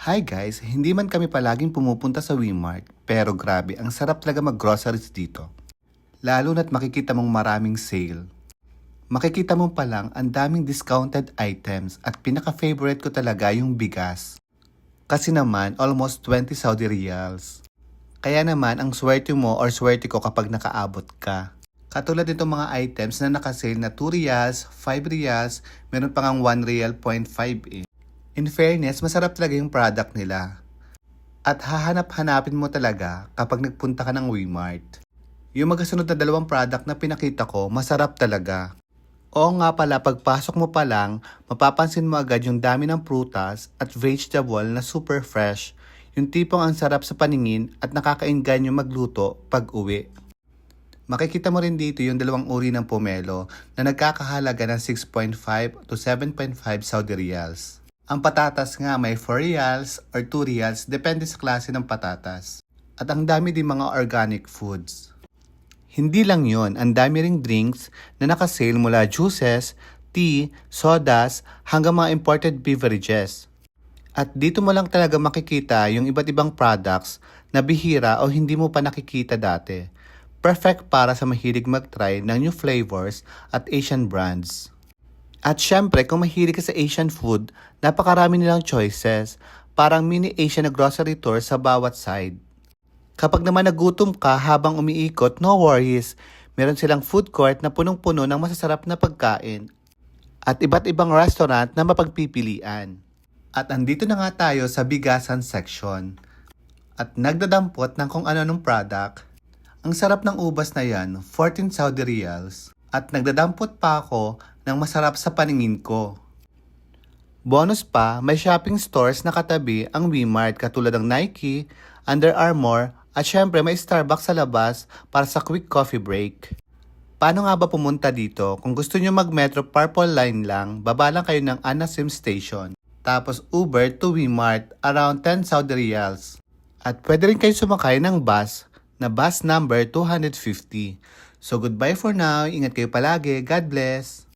Hi guys, hindi man kami palaging pumupunta sa Wmart, pero grabe, ang sarap talaga mag-groceries dito. Lalo na't makikita mong maraming sale. Makikita mo pa lang ang daming discounted items at pinaka-favorite ko talaga yung bigas. Kasi naman, almost 20 Saudi Riyals. Kaya naman, ang swerte mo or swerte ko kapag nakaabot ka. Katulad nitong mga items na nakasale na 2 Riyals, 5 Riyals, meron pa ngang 1 Riyal 0.5 eh. In fairness, masarap talaga yung product nila. At hahanap-hanapin mo talaga kapag nagpunta ka ng Wmart. Yung magkasunod na dalawang product na pinakita ko, masarap talaga. Oo nga pala, pagpasok mo pa lang, mapapansin mo agad yung dami ng prutas at vegetable na super fresh. Yung tipong ang sarap sa paningin at nakakainganyo magluto pag uwi. Makikita mo rin dito yung dalawang uri ng pomelo na nagkakahalaga ng 6.5 to 7.5 Saudi Riyals. Ang patatas nga may 4 Riyals or 2 Riyals depende sa klase ng patatas. At ang dami din mga organic foods. Hindi lang yon, ang dami ring drinks na nakasale mula juices, tea, sodas, hanggang mga imported beverages. At dito mo lang talaga makikita yung iba't ibang products na bihira o hindi mo pa nakikita dati. Perfect para sa mahilig mag-try ng new flavors at Asian brands. At syempre, kung mahilig ka sa Asian food, napakarami nilang choices. Parang mini Asian na grocery tour sa bawat side. Kapag naman nagutom ka habang umiikot, no worries. Meron silang food court na punong-puno ng masasarap na pagkain. At iba't ibang restaurant na mapagpipilian. At andito na nga tayo sa bigasan section. At nagdadampot ng kung ano-anong product. Ang sarap ng ubas na yan, 14 Saudi Riyals. At nagdadampot pa ako ng masarap sa paningin ko. Bonus pa, may shopping stores na katabi ang Wmart katulad ng Nike, Under Armour, at syempre may Starbucks sa labas para sa quick coffee break. Paano nga ba pumunta dito? Kung gusto nyo mag-Metro Purple Line lang, baba lang kayo ng Anasim Station. Tapos Uber to Wmart, around 10 Saudi Riyals. At pwede rin kayo sumakay ng bus na bus number 250. So goodbye for now, ingat kayo palagi, God bless!